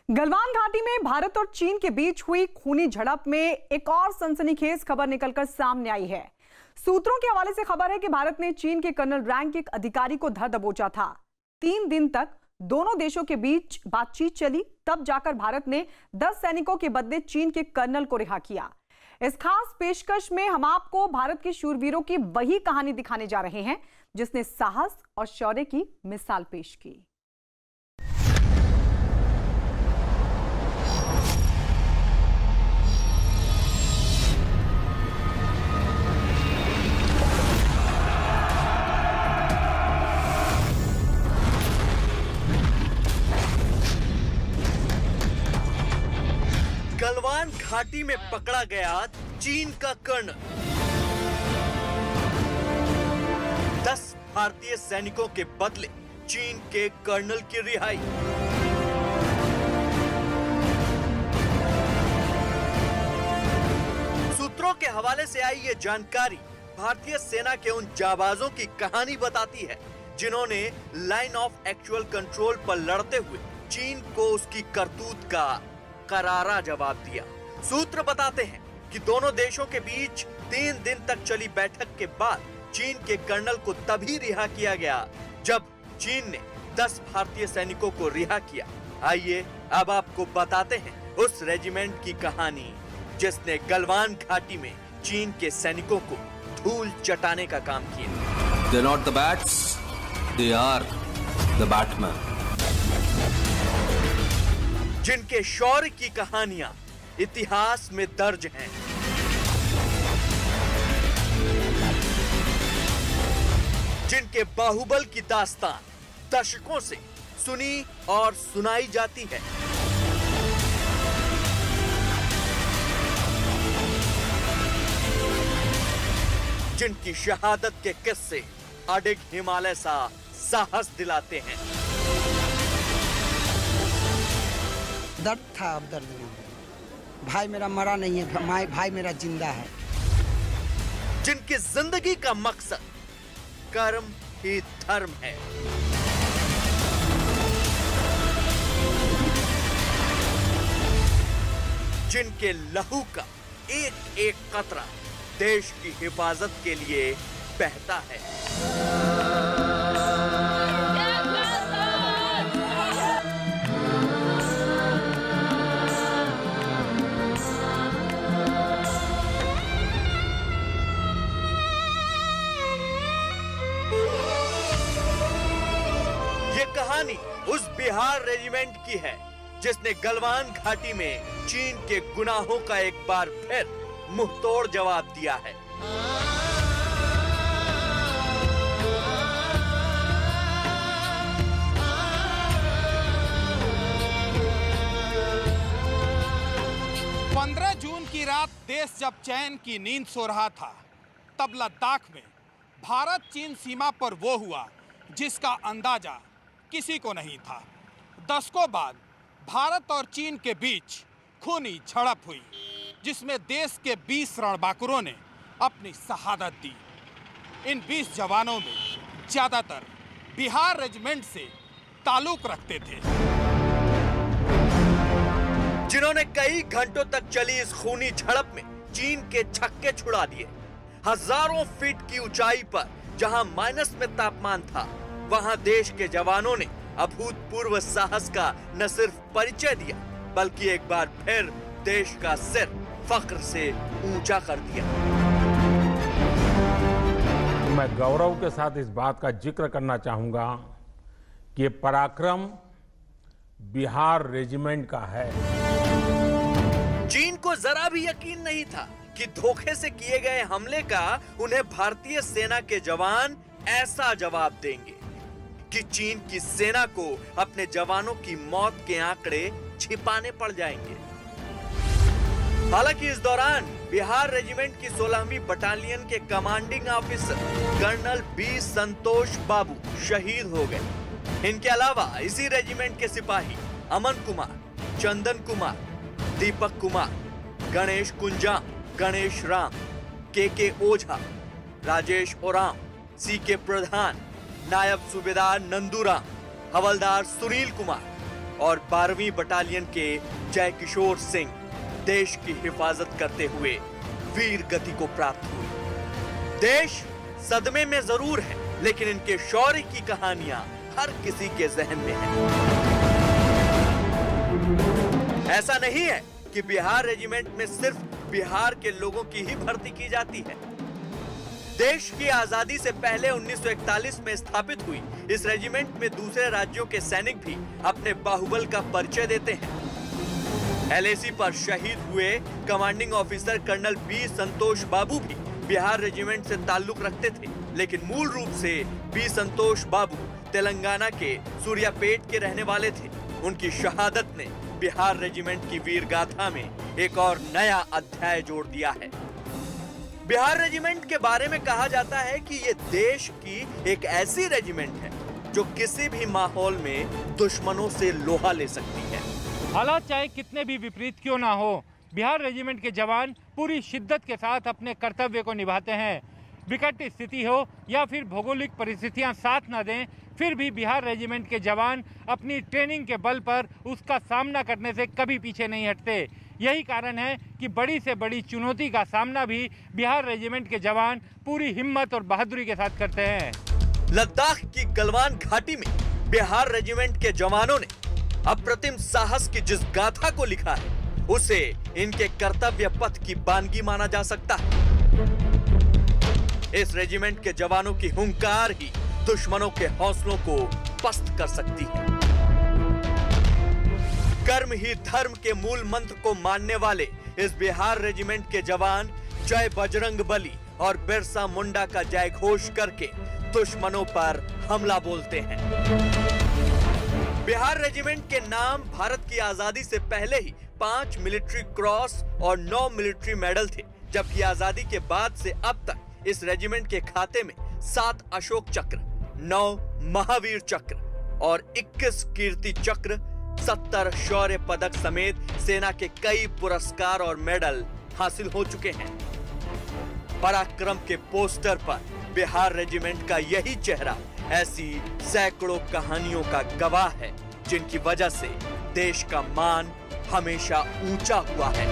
गलवान घाटी में भारत और चीन के बीच हुई खूनी झड़प में एक और सनसनीखेज खबर निकलकर सामने आई है। सूत्रों के हवाले से खबर है कि भारत ने चीन के कर्नल रैंक के एक अधिकारी को धर दबोचा था। 3 दिन तक दोनों देशों के बीच बातचीत चली, तब जाकर भारत ने 10 सैनिकों के बदले चीन के कर्नल को रिहा किया। इस खास पेशकश में हम आपको भारत के शूरवीरों की वही कहानी दिखाने जा रहे हैं जिसने साहस और शौर्य की मिसाल पेश की। गलवान घाटी में पकड़ा गया चीन का कर्नल। 10 भारतीय सैनिकों के बदले चीन के कर्नल की रिहाई। सूत्रों के हवाले से आई ये जानकारी भारतीय सेना के उन जाबाजों की कहानी बताती है जिन्होंने लाइन ऑफ एक्चुअल कंट्रोल पर लड़ते हुए चीन को उसकी करतूत का करारा जवाब दिया। सूत्र बताते हैं कि दोनों देशों के बीच 3 दिन तक चली बैठक के बाद चीन के कर्नल को तभी रिहा किया गया जब चीन ने 10 भारतीय सैनिकों को रिहा किया। आइए अब आपको बताते हैं उस रेजिमेंट की कहानी जिसने गलवान घाटी में चीन के सैनिकों को धूल चटाने का काम किया। They're not the bats, they are the batman. जिनके शौर्य की कहानियां इतिहास में दर्ज हैं। जिनके बाहुबल की दास्तान दशकों से सुनी और सुनाई जाती है। जिनकी शहादत के किस्से अडिग हिमालय सा साहस दिलाते हैं। दर्द था, अब दर्द नहीं। भाई मेरा मरा नहीं है, भाई मेरा जिंदा है। जिनकी जिंदगी का मकसद कर्म ही धर्म है। जिनके लहू का एक एक कतरा देश की हिफाजत के लिए बहता है। कहानी उस बिहार रेजिमेंट की है जिसने गलवान घाटी में चीन के गुनाहों का एक बार फिर मुंहतोड़ जवाब दिया है। जून की रात देश जब चैन की नींद सो रहा था, तब लद्दाख में भारत चीन सीमा पर वो हुआ जिसका अंदाजा किसी को नहीं था। दशकों बाद भारत और चीन के बीच खूनी झड़प हुई जिसमें देश के 20 रणबांकुरों ने अपनी शहादत दी। इन 20 जवानों में ज्यादातर बिहार रेजिमेंट से ताल्लुक रखते थे, जिन्होंने कई घंटों तक चली इस खूनी झड़प में चीन के छक्के छुड़ा दिए। हजारों फीट की ऊंचाई पर जहां माइनस में तापमान था, वहां देश के जवानों ने अभूतपूर्व साहस का न सिर्फ परिचय दिया बल्कि एक बार फिर देश का सिर फख्र से ऊंचा कर दिया। मैं गौरव के साथ इस बात का जिक्र करना चाहूंगा कि ये पराक्रम बिहार रेजिमेंट का है। चीन को जरा भी यकीन नहीं था कि धोखे से किए गए हमले का उन्हें भारतीय सेना के जवान ऐसा जवाब देंगे कि चीन की सेना को अपने जवानों की मौत के आंकड़े छिपाने पड़ जाएंगे। हालांकि इस दौरान बिहार रेजिमेंट की 16वीं बटालियन के कमांडिंग ऑफिसर कर्नल बी संतोष बाबू शहीद हो गए। इनके अलावा इसी रेजिमेंट के सिपाही अमन कुमार, चंदन कुमार, दीपक कुमार, गणेश कुंजाम, गणेश राम, के ओझा, राजेश ओराम, सी के प्रधान, नायब सूबेदार नंदूराम, हवलदार सुनील कुमार, और 12वीं बटालियन के जय किशोर सिंह देश की हिफाजत करते हुए वीर गति को प्राप्त हुई। देश सदमे में जरूर है, लेकिन इनके शौर्य की कहानियां हर किसी के जहन में है। ऐसा नहीं है कि बिहार रेजिमेंट में सिर्फ बिहार के लोगों की ही भर्ती की जाती है। देश की आजादी से पहले 1941 में स्थापित हुई इस रेजिमेंट में दूसरे राज्यों के सैनिक भी अपने बाहुबल का परिचय देते हैं। LAC पर शहीद हुए कमांडिंग ऑफिसर कर्नल बी संतोष बाबू भी बिहार रेजिमेंट से ताल्लुक रखते थे, लेकिन मूल रूप से बी संतोष बाबू तेलंगाना के सूर्यापेट के रहने वाले थे। उनकी शहादत ने बिहार रेजिमेंट की वीर गाथा में एक और नया अध्याय जोड़ दिया है। बिहार रेजिमेंट के बारे में कहा जाता है कि ये देश की एक ऐसी रेजिमेंट है जो किसी भी माहौल में दुश्मनों से लोहा ले सकती है। हालात चाहे कितने भी विपरीत क्यों ना हो, बिहार रेजिमेंट के जवान पूरी शिद्दत के साथ अपने कर्तव्य को निभाते हैं। विकट स्थिति हो या फिर भौगोलिक परिस्थितियां साथ न दें, फिर भी बिहार रेजिमेंट के जवान अपनी ट्रेनिंग के बल पर उसका सामना करने से कभी पीछे नहीं हटते। यही कारण है कि बड़ी से बड़ी चुनौती का सामना भी बिहार रेजिमेंट के जवान पूरी हिम्मत और बहादुरी के साथ करते हैं। लद्दाख की गलवान घाटी में बिहार रेजिमेंट के जवानों ने अप्रतिम साहस की जिस गाथा को लिखा है, उसे इनके कर्तव्य पथ की बानगी माना जा सकता है। इस रेजिमेंट के जवानों की हुंकार ही दुश्मनों के हौसलों को पस्त कर सकती है। कर्म ही धर्म के मूल मंत्र को मानने वाले इस बिहार रेजिमेंट के जवान जय बजरंग बली और बिरसा मुंडा का जय घोष करके दुश्मनों पर हमला बोलते हैं। बिहार रेजिमेंट के नाम भारत की आजादी से पहले ही 5 मिलिट्री क्रॉस और 9 मिलिट्री मेडल थे, जबकि आजादी के बाद से अब तक इस रेजिमेंट के खाते में 7 अशोक चक्र, 9 महावीर चक्र और 21 कीर्ति चक्र, 70 शौर्य पदक समेत सेना के कई पुरस्कार और मेडल हासिल हो चुके हैं। पराक्रम के पोस्टर पर बिहार रेजिमेंट का यही चेहरा ऐसी सैकड़ों कहानियों का गवाह है, जिनकी वजह से देश का मान हमेशा ऊंचा हुआ है।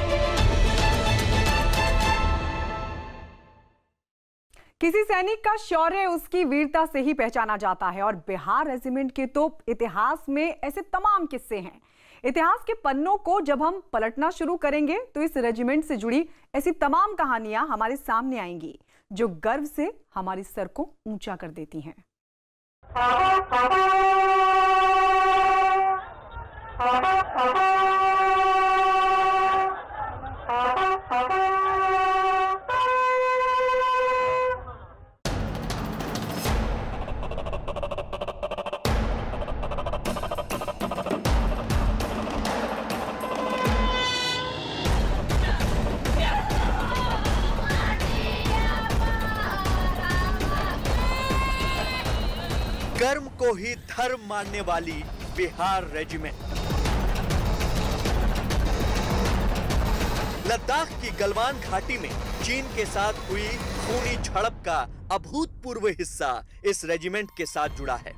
किसी सैनिक का शौर्य उसकी वीरता से ही पहचाना जाता है और बिहार रेजिमेंट के तो इतिहास में ऐसे तमाम किस्से हैं। इतिहास के पन्नों को जब हम पलटना शुरू करेंगे तो इस रेजिमेंट से जुड़ी ऐसी तमाम कहानियां हमारे सामने आएंगी, जो गर्व से हमारी सर को ऊंचा कर देती हैं। कर्म को ही धर्म मानने वाली बिहार रेजिमेंट। लद्दाख की गलवान घाटी में चीन के साथ हुई खूनी झड़प का अभूतपूर्व हिस्सा इस रेजिमेंट के साथ जुड़ा है,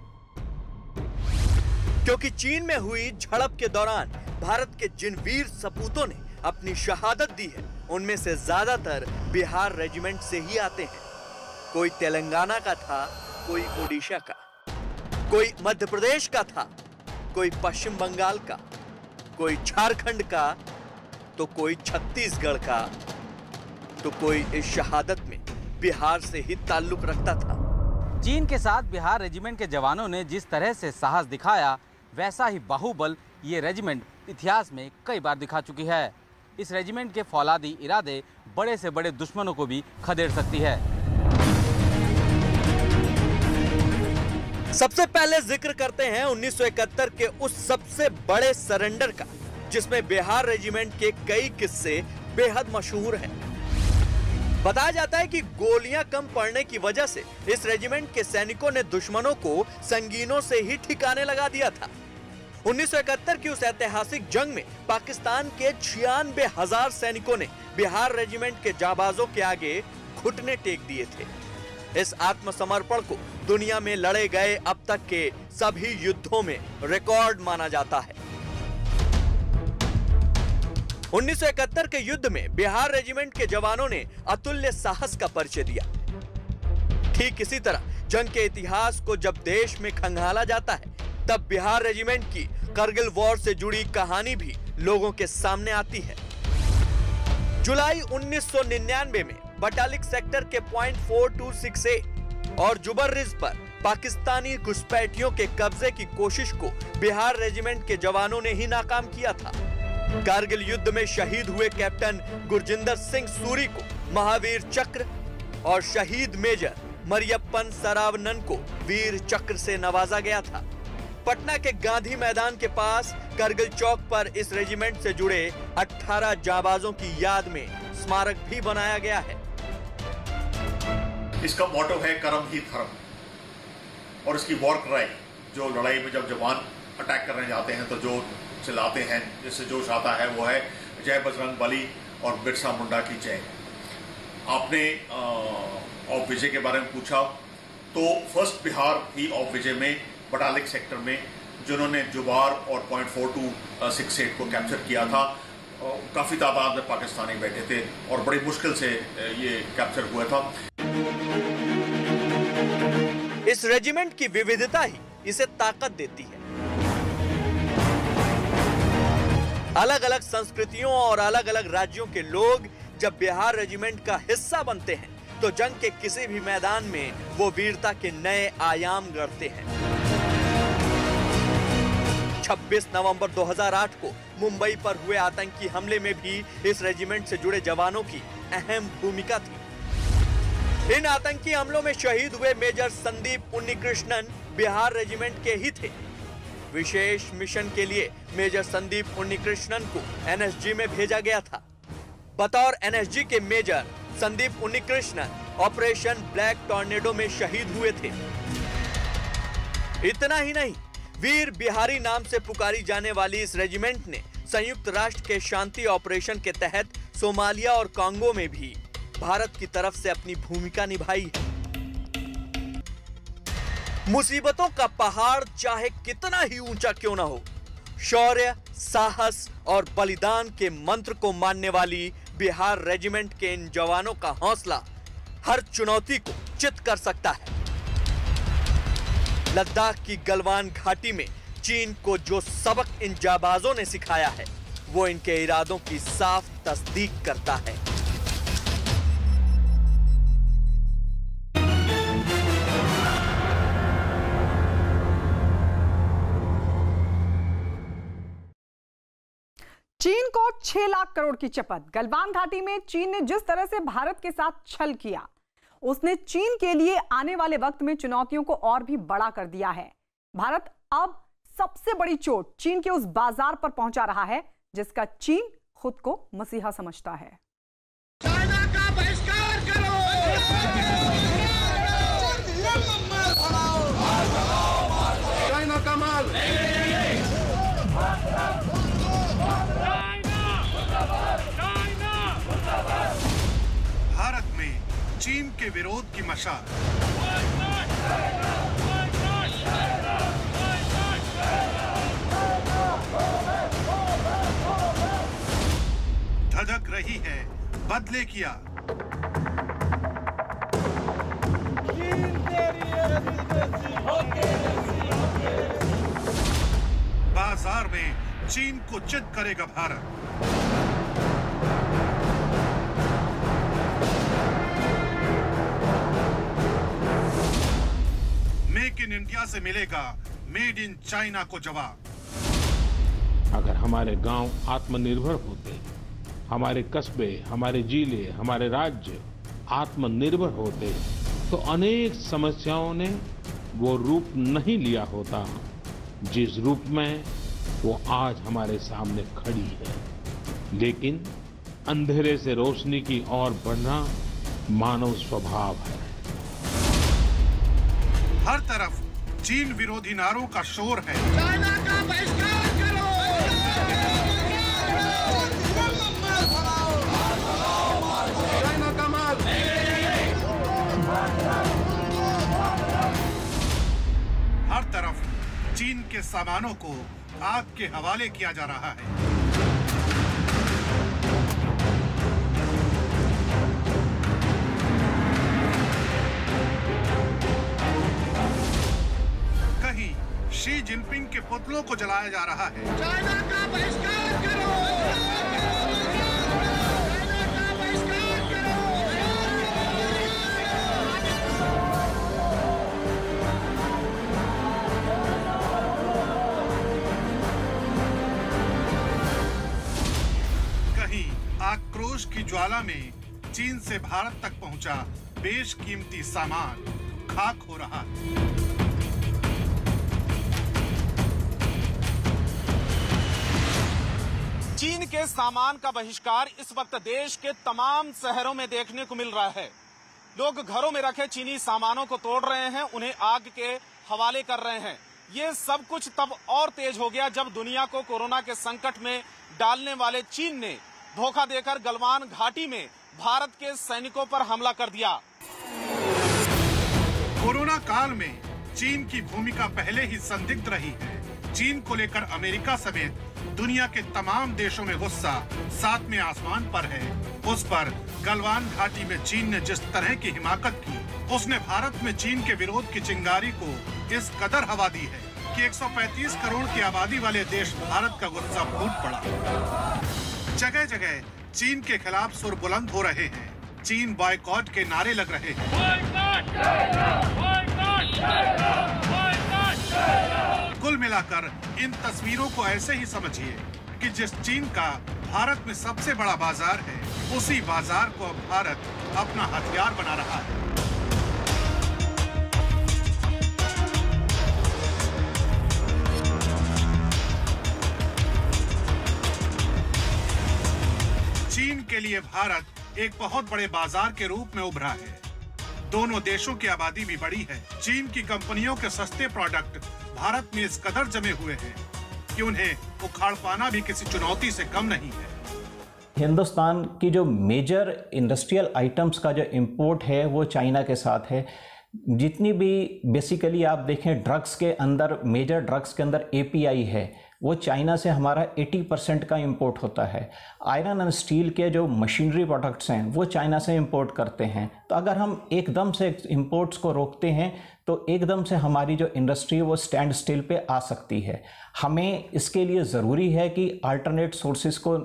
क्योंकि चीन में हुई झड़प के दौरान भारत के जिन वीर सपूतों ने अपनी शहादत दी है, उनमें से ज्यादातर बिहार रेजिमेंट से ही आते हैं। कोई तेलंगाना का था, कोई ओडिशा का, कोई मध्य प्रदेश का था, कोई पश्चिम बंगाल का, कोई झारखंड का, तो कोई छत्तीसगढ़ का, तो कोई इस शहादत में बिहार से ही ताल्लुक रखता था। चीन के साथ बिहार रेजिमेंट के जवानों ने जिस तरह से साहस दिखाया, वैसा ही बाहुबल ये रेजिमेंट इतिहास में कई बार दिखा चुकी है। इस रेजिमेंट के फौलादी इरादे बड़े से बड़े दुश्मनों को भी खदेड़ सकती है। सबसे पहले जिक्र करते हैं 1971 के उस सबसे बड़े सरेंडर का, जिसमें बिहार रेजिमेंट के कई किस्से बेहद मशहूर हैं। बताया जाता है कि गोलियां कम पड़ने की वजह से इस रेजिमेंट के सैनिकों ने दुश्मनों को संगीनों से ही ठिकाने लगा दिया था। 1971 की उस ऐतिहासिक जंग में पाकिस्तान के 96,000 सैनिकों ने बिहार रेजिमेंट के जाबाजों के आगे घुटने टेक दिए थे। इस आत्मसमर्पण को दुनिया में लड़े गए अब तक के सभी युद्धों में रिकॉर्ड माना जाता है। 1971 के युद्ध में बिहार रेजिमेंट के जवानों ने अतुल्य साहस का परिचय दिया। ठीक इसी तरह जंग के इतिहास को जब देश में खंगाला जाता है, तब बिहार रेजिमेंट की करगिल वॉर से जुड़ी कहानी भी लोगों के सामने आती है। जुलाई 1999 में बटालिक सेक्टर के पॉइंट 4268 और जुबर्रिज पर पाकिस्तानी घुसपैठियों के कब्जे की कोशिश को बिहार रेजिमेंट के जवानों ने ही नाकाम किया था। कारगिल युद्ध में शहीद हुए कैप्टन गुरजिंदर सिंह सूरी को महावीर चक्र और शहीद मेजर मरियप्पन सरावनन को वीर चक्र से नवाजा गया था। पटना के गांधी मैदान के पास करगिल चौक पर इस रेजिमेंट से जुड़े 18 जाबाजों की याद में स्मारक भी बनाया गया है। इसका मोटो है कर्म ही धर्म, और इसकी वॉर क्राई, जो लड़ाई में जब जवान अटैक करने जाते हैं तो जो चिल्लाते हैं, जिससे जोश आता है, वो है जय बजरंग बली और बिरसा मुंडा की जय। आपने ऑफ विजय के बारे में पूछा, तो फर्स्ट बिहार ही ऑफ विजय में बटालिक सेक्टर में जिन्होंने जुबार और पॉइंट 4268 को कैप्चर किया था। काफी तादाद में पाकिस्तानी बैठे थे और बड़ी मुश्किल से ये कैप्चर हुआ था। इस रेजिमेंट की विविधता ही इसे ताकत देती है। अलग अलग संस्कृतियों और अलग अलग राज्यों के लोग जब बिहार रेजिमेंट का हिस्सा बनते हैं तो जंग के किसी भी मैदान में वो वीरता के नए आयाम गढ़ते हैं। 26 नवंबर 2008 को मुंबई पर हुए आतंकी हमले में भी इस रेजिमेंट से जुड़े जवानों की अहम भूमिका थी। इन आतंकी हमलों में शहीद हुए मेजर संदीप उन्नीकृष्णन बिहार रेजिमेंट के ही थे। विशेष मिशन के लिए मेजर संदीप उन्नीकृष्णन को एनएसजी में भेजा गया था। बतौर एनएसजी के major Sandeep Unnikrishnan operation black tornado में शहीद हुए थे। इतना ही नहीं, वीर बिहारी नाम से पुकारी जाने वाली इस रेजिमेंट ने संयुक्त राष्ट्र के शांति ऑपरेशन के तहत सोमालिया और कांगो में भी भारत की तरफ से अपनी भूमिका निभाई है। मुसीबतों का पहाड़ चाहे कितना ही ऊंचा क्यों ना हो, शौर्य, साहस और बलिदान के मंत्र को मानने वाली बिहार रेजिमेंट के इन जवानों का हौसला हर चुनौती को चित कर सकता है। लद्दाख की गलवान घाटी में चीन को जो सबक इन जाबाजों ने सिखाया है, वो इनके इरादों की साफ तस्दीक करता है। चीन को 6 लाख करोड़ की चपत। गलवान घाटी में चीन ने जिस तरह से भारत के साथ छल किया, उसने चीन के लिए आने वाले वक्त में चुनौतियों को और भी बड़ा कर दिया है। भारत अब सबसे बड़ी चोट चीन के उस बाजार पर पहुंचा रहा है जिसका चीन खुद को मसीहा समझता है। चाइना का बहिष्कार करो। चाइना का माल। भारत में चीन के विरोध की मशाल। धधक रही है बदले की आग। बाजार में चीन को चित करेगा भारत। मेक इन इंडिया से मिलेगा मेड इन चाइना को जवाब। अगर हमारे गांव आत्मनिर्भर होते, हमारे कस्बे, हमारे जिले, हमारे राज्य आत्मनिर्भर होते, तो अनेक समस्याओं ने वो रूप नहीं लिया होता जिस रूप में वो आज हमारे सामने खड़ी है। लेकिन अंधेरे से रोशनी की ओर बढ़ना मानव स्वभाव है। हर तरफ चीन विरोधी नारों का शोर है। चाइना का बहिष्कार करो। चाइना का माल। हर तरफ चीन के सामानों को आग के हवाले किया जा रहा है। शी जिनपिंग के पुतलों को जलाया जा रहा है। चाइना का बहिष्कार करो! चाइना का बहिष्कार करो! कहीं आक्रोश की ज्वाला में चीन से भारत तक पहुंचा बेशकीमती सामान खाक हो रहा है। चीन के सामान का बहिष्कार इस वक्त देश के तमाम शहरों में देखने को मिल रहा है। लोग घरों में रखे चीनी सामानों को तोड़ रहे हैं, उन्हें आग के हवाले कर रहे हैं। ये सब कुछ तब और तेज हो गया जब दुनिया को कोरोना के संकट में डालने वाले चीन ने धोखा देकर गलवान घाटी में भारत के सैनिकों पर हमला कर दिया। कोरोना काल में चीन की भूमिका पहले ही संदिग्ध रही है। चीन को लेकर अमेरिका समेत दुनिया के तमाम देशों में गुस्सा सातवें आसमान पर है। उस पर गलवान घाटी में चीन ने जिस तरह की हिमाकत की, उसने भारत में चीन के विरोध की चिंगारी को इस कदर हवा दी है कि 135 करोड़ की आबादी वाले देश भारत का गुस्सा फूट पड़ा। जगह जगह चीन के खिलाफ सुर बुलंद हो रहे हैं। चीन बॉयकॉट के नारे लग रहे हैं। कुल मिलाकर इन तस्वीरों को ऐसे ही समझिए कि जिस चीन का भारत में सबसे बड़ा बाजार है, उसी बाजार को अब भारत अपना हथियार बना रहा है। चीन के लिए भारत एक बहुत बड़े बाजार के रूप में उभरा है। दोनों देशों की आबादी भी बड़ी है। चीन की कंपनियों के सस्ते प्रोडक्ट भारत में इस कदर जमे हुए हैं कि उन्हें उखाड़ पाना भी किसी चुनौती से कम नहीं है। हिंदुस्तान की जो मेजर इंडस्ट्रियल आइटम्स का जो इंपोर्ट है वो चाइना के साथ है। जितनी भी बेसिकली आप देखें ड्रग्स के अंदर, मेजर ड्रग्स के अंदर एपीआई है, वो चाइना से हमारा 80% का इंपोर्ट होता है। आयरन एंड स्टील के जो मशीनरी प्रोडक्ट्स हैं वो चाइना से इंपोर्ट करते हैं। तो अगर हम एकदम से इंपोर्ट्स को रोकते हैं तो एकदम से हमारी जो इंडस्ट्री है वो स्टैंड स्टिल पे आ सकती है। हमें इसके लिए ज़रूरी है कि अल्टरनेट सोर्सेज को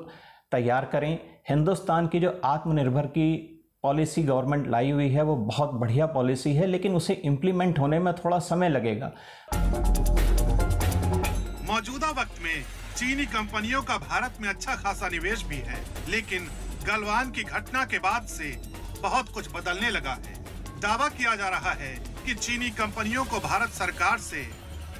तैयार करें। हिंदुस्तान की जो आत्मनिर्भर की पॉलिसी गवर्नमेंट लाई हुई है वो बहुत बढ़िया पॉलिसी है, लेकिन उसे इम्प्लीमेंट होने में थोड़ा समय लगेगा। मौजूदा वक्त में चीनी कंपनियों का भारत में अच्छा खासा निवेश भी है, लेकिन गलवान की घटना के बाद से बहुत कुछ बदलने लगा है। दावा किया जा रहा है कि चीनी कंपनियों को भारत सरकार से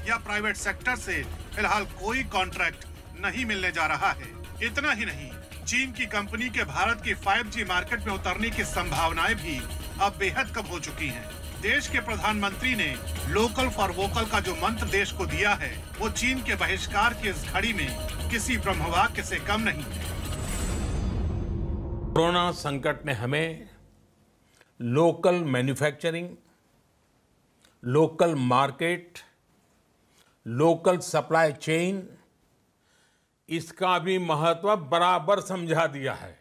या प्राइवेट सेक्टर से फिलहाल कोई कॉन्ट्रैक्ट नहीं मिलने जा रहा है। इतना ही नहीं, चीन की कंपनी के भारत की 5G मार्केट में उतरने की संभावनाएं भी अब बेहद कम हो चुकी हैं। देश के प्रधानमंत्री ने लोकल फॉर वोकल का जो मंत्र देश को दिया है, वो चीन के बहिष्कार की इस घड़ी में किसी ब्रह्मवाक्य से कम नहीं है। कोरोना संकट ने हमें local manufacturing, local market, local supply chain, इसका भी महत्व बराबर समझा दिया है।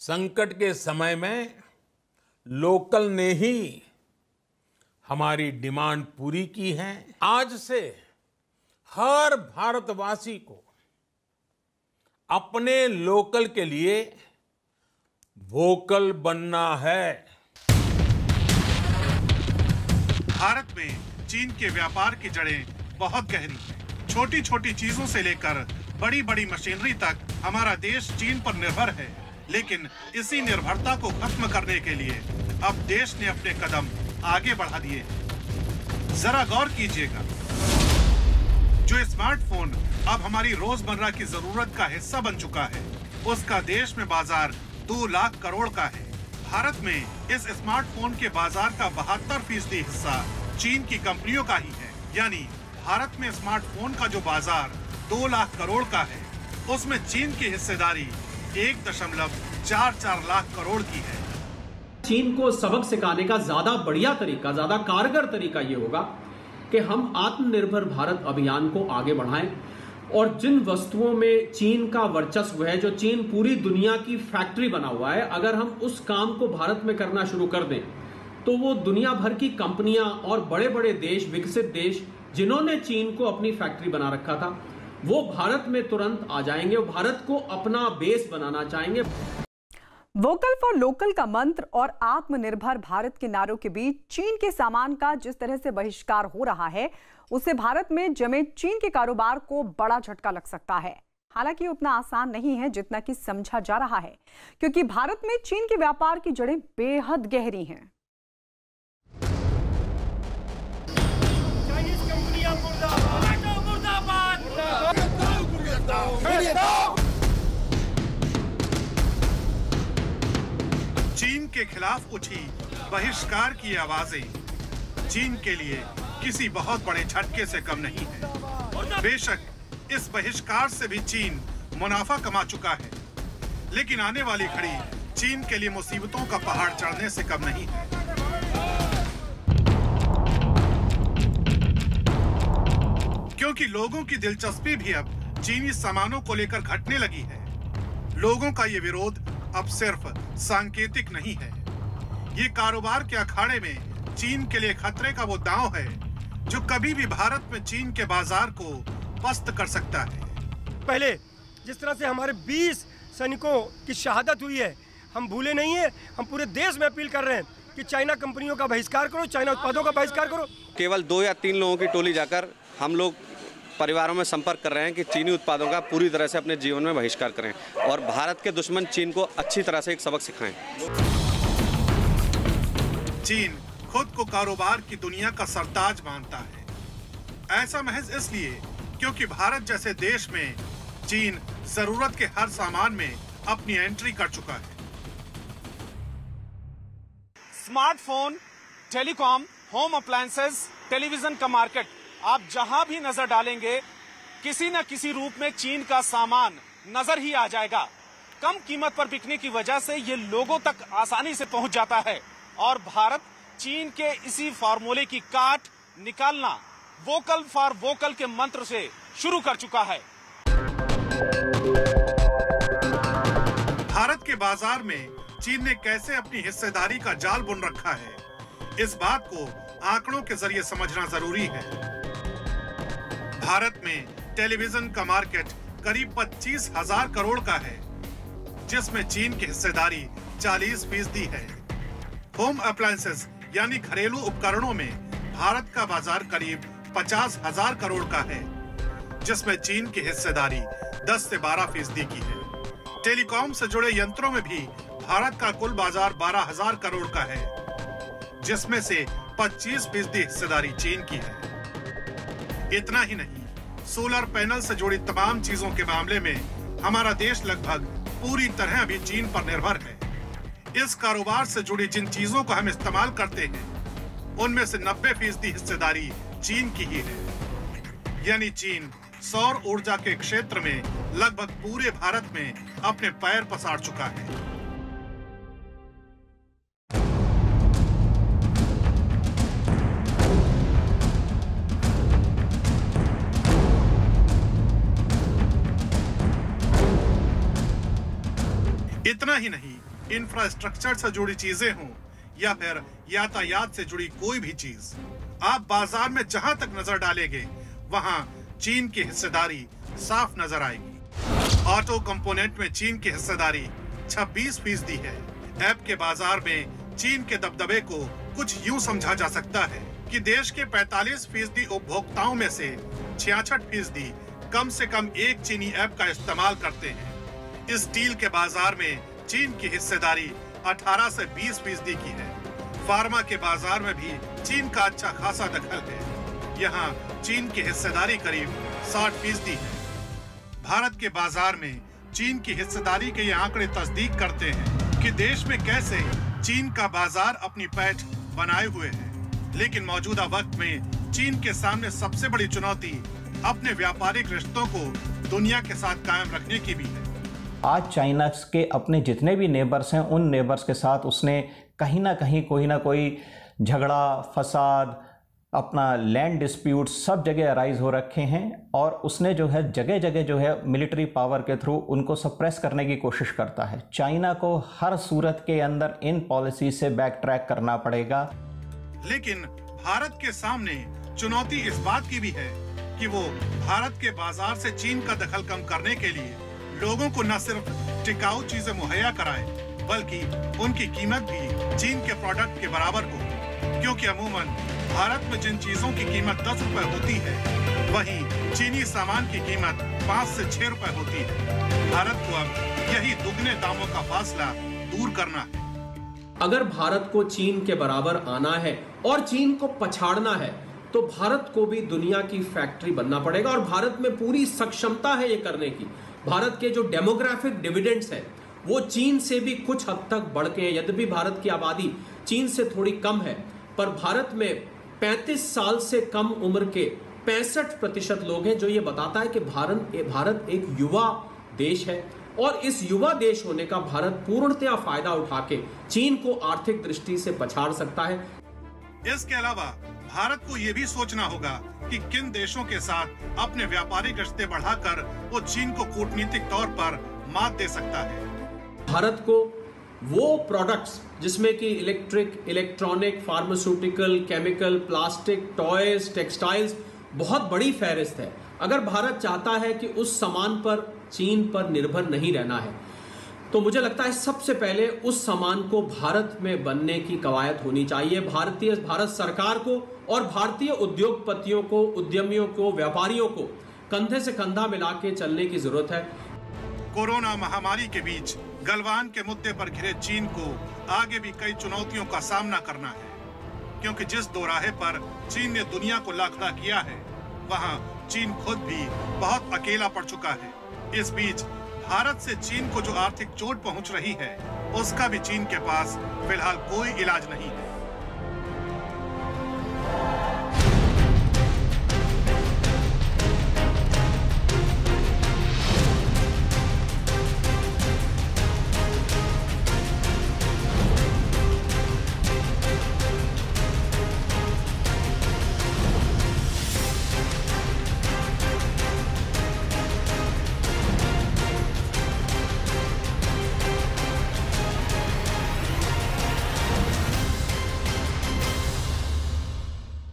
संकट के समय में लोकल ने ही हमारी डिमांड पूरी की है। आज से हर भारतवासी को अपने लोकल के लिए वोकल बनना है। भारत में चीन के व्यापार की जड़ें बहुत गहरी हैं। छोटी छोटी चीजों से लेकर बड़ी बड़ी मशीनरी तक हमारा देश चीन पर निर्भर है, लेकिन इसी निर्भरता को खत्म करने के लिए अब देश ने अपने कदम आगे बढ़ा दिए। जरा गौर कीजिएगा, जो स्मार्टफोन अब हमारी रोजमर्रा की जरूरत का हिस्सा बन चुका है, उसका देश में बाजार 2 लाख करोड़ का है। भारत में इस स्मार्टफोन के बाजार का 72% हिस्सा चीन की कंपनियों का ही है। यानी भारत में स्मार्टफोन का जो बाजार 2 लाख करोड़ का है, उसमें चीन की हिस्सेदारी 1.44 लाख करोड़ की है। चीन को सबक सिखाने का ज्यादा बढ़िया तरीका, ज्यादा कारगर तरीका ये होगा कि हम आत्मनिर्भर भारत अभियान को आगे बढ़ाएं और जिन वस्तुओं में चीन का वर्चस्व है, जो चीन पूरी दुनिया की फैक्ट्री बना हुआ है, अगर हम उस काम को भारत में करना शुरू कर दें तो वो दुनिया भर की कंपनियां और बड़े बड़े देश, विकसित देश जिन्होंने चीन को अपनी फैक्ट्री बना रखा था, वो भारत में तुरंत आ जाएंगे और भारत को अपना बेस बनाना चाहेंगे। वोकल फॉर लोकल का मंत्र और आत्मनिर्भर भारत के नारों के बीच चीन के सामान का जिस तरह से बहिष्कार हो रहा है, उससे भारत में जमे चीन के कारोबार को बड़ा झटका लग सकता है। हालांकि उतना आसान नहीं है जितना कि समझा जा रहा है, क्योंकि भारत में चीन के व्यापार की जड़ें बेहद गहरी हैं। चीन के खिलाफ उठी बहिष्कार की आवाजें चीन के लिए किसी बहुत बड़े झटके से कम नहीं है। बेशक इस बहिष्कार से भी चीन मुनाफा कमा चुका है, लेकिन आने वाली घड़ी चीन के लिए मुसीबतों का पहाड़ चढ़ने से कम नहीं है। क्योंकि लोगों की दिलचस्पी भी अब चीनी सामानों को लेकर घटने लगी है। लोगों का ये विरोध अब सिर्फ सांकेतिक नहीं है, ये कारोबार के अखाड़े में चीन के लिए खतरे का वो दांव है जो कभी भी भारत में चीन के बाजार को पस्त कर सकता है। पहले जिस तरह से हमारे 20 सैनिकों की शहादत हुई है, हम भूले नहीं है। हम पूरे देश में अपील कर रहे हैं कि चाइना कंपनियों का बहिष्कार करो, चाइना उत्पादों का बहिष्कार करो। केवल 2 या 3 लोगों की टोली जाकर हम लोग परिवारों में संपर्क कर रहे हैं कि चीनी उत्पादों का पूरी तरह से अपने जीवन में बहिष्कार करें और भारत के दुश्मन चीन को अच्छी तरह से एक सबक सिखाएं। चीन खुद को कारोबार की दुनिया का सरताज मानता है। ऐसा महज इसलिए क्योंकि भारत जैसे देश में चीन जरूरत के हर सामान में अपनी एंट्री कर चुका है। Smartphone, telecom, home appliances, television का मार्केट, आप जहां भी नजर डालेंगे किसी न किसी रूप में चीन का सामान नजर ही आ जाएगा। कम कीमत पर बिकने की वजह से ये लोगों तक आसानी से पहुंच जाता है और भारत चीन के इसी फार्मूले की काट निकालना वोकल फॉर वोकल के मंत्र से शुरू कर चुका है। भारत के बाजार में चीन ने कैसे अपनी हिस्सेदारी का जाल बुन रखा है, इस बात को आंकड़ों के जरिए समझना जरूरी है। भारत में टेलीविजन का मार्केट करीब 25,000 करोड़ का है, जिसमें चीन की हिस्सेदारी 40% है। होम अप्लायंसेस यानी घरेलू उपकरणों में भारत का बाजार करीब 50,000 करोड़ का है, जिसमें चीन की हिस्सेदारी 10 से 12% की है। टेलीकॉम से जुड़े यंत्रों में भी भारत का कुल बाजार 12,000 करोड़ का है, जिसमें से 25% हिस्सेदारी चीन की है। इतना ही नहीं, सोलर पैनल से जुड़ी तमाम चीजों के मामले में हमारा देश लगभग पूरी तरह अभी चीन पर निर्भर है। इस कारोबार से जुड़ी जिन चीजों को हम इस्तेमाल करते हैं, उनमें से 90% हिस्सेदारी चीन की ही है। यानी चीन सौर ऊर्जा के क्षेत्र में लगभग पूरे भारत में अपने पैर पसार चुका है। इतना ही नहीं, इंफ्रास्ट्रक्चर से जुड़ी चीजें हों या फिर यातायात से जुड़ी कोई भी चीज, आप बाजार में जहां तक नजर डालेंगे वहां चीन की हिस्सेदारी साफ नजर आएगी। ऑटो कंपोनेंट में चीन की हिस्सेदारी 26% है। ऐप के बाजार में चीन के दबदबे को कुछ यूं समझा जा सकता है कि देश के 45% उपभोक्ताओं में से 66% कम से कम एक चीनी ऐप का इस्तेमाल करते हैं। इस डील के बाजार में चीन की हिस्सेदारी 18 से 20% की है। फार्मा के बाजार में भी चीन का अच्छा खासा दखल है। यहाँ चीन की हिस्सेदारी करीब 60% है। भारत के बाजार में चीन की हिस्सेदारी के ये आंकड़े तस्दीक करते हैं कि देश में कैसे चीन का बाजार अपनी पैठ बनाए हुए है। लेकिन मौजूदा वक्त में चीन के सामने सबसे बड़ी चुनौती अपने व्यापारिक रिश्तों को दुनिया के साथ कायम रखने की भी है। आज चाइना के अपने जितने भी नेबर्स हैं, उन नेबर्स के साथ उसने कहीं ना कहीं कोई ना कोई झगड़ा, फसाद, अपना लैंड डिस्प्यूट सब जगह अराइज हो रखे हैं और उसने जो है जगह जगह जो है मिलिट्री पावर के थ्रू उनको सप्रेस करने की कोशिश करता है। चाइना को हर सूरत के अंदर इन पॉलिसी से बैक ट्रैक करना पड़ेगा। लेकिन भारत के सामने चुनौती इस बात की भी है कि वो भारत के बाजार से चीन का दखल कम करने के लिए लोगों को न सिर्फ टिकाऊ चीजें मुहैया कराए बल्कि उनकी कीमत भी चीन के प्रोडक्ट के बराबर हो, क्योंकि अमूमन भारत में जिन चीजों की कीमत 10 रुपए होती है वहीं चीनी सामान की कीमत 5 से 6 रुपए होती है। भारत को अब यही दुगने दामों का फासला दूर करना है। अगर भारत को चीन के बराबर आना है और चीन को पछाड़ना है तो भारत को भी दुनिया की फैक्ट्री बनना पड़ेगा और भारत में पूरी सक्षमता है ये करने की। भारत के जो डेमोग्राफिक डिविडेंड्स है वो चीन से भी कुछ हद तक बढ़ के हैं। यद्यपि भारत की आबादी चीन से थोड़ी कम है पर भारत में 35 साल से कम उम्र के 65% लोग हैं, जो ये बताता है कि भारत एक युवा देश है और इस युवा देश होने का भारत पूर्णतया फायदा उठा के चीन को आर्थिक दृष्टि से पछाड़ सकता है। इसके अलावा भारत को ये भी सोचना होगा कि किन देशों के साथ अपने व्यापारिक रिश्ते बढ़ाकर वो चीन को कूटनीतिक तौर पर मात दे सकता है। भारत को वो प्रोडक्ट्स जिसमें कि electronic, pharmaceutical, chemical, plastic, toys, textiles बहुत बड़ी फहरिस्त है। अगर भारत चाहता है कि उस सामान पर चीन पर निर्भर नहीं रहना है तो मुझे लगता है सबसे पहले उस सामान को भारत में बनने की कवायद होनी चाहिए। भारत सरकार को और भारतीय उद्योगपतियों को, उद्यमियों को, व्यापारियों को कंधे से कंधा मिला के चलने की जरूरत है। कोरोना महामारी के बीच गलवान के मुद्दे पर घिरे चीन को आगे भी कई चुनौतियों का सामना करना है, क्योंकि जिस दोराहे पर चीन ने दुनिया को लाखला किया है वहां चीन खुद भी बहुत अकेला पड़ चुका है। इस बीच भारत से चीन को जो आर्थिक चोट पहुंच रही है उसका भी चीन के पास फिलहाल कोई इलाज नहीं है।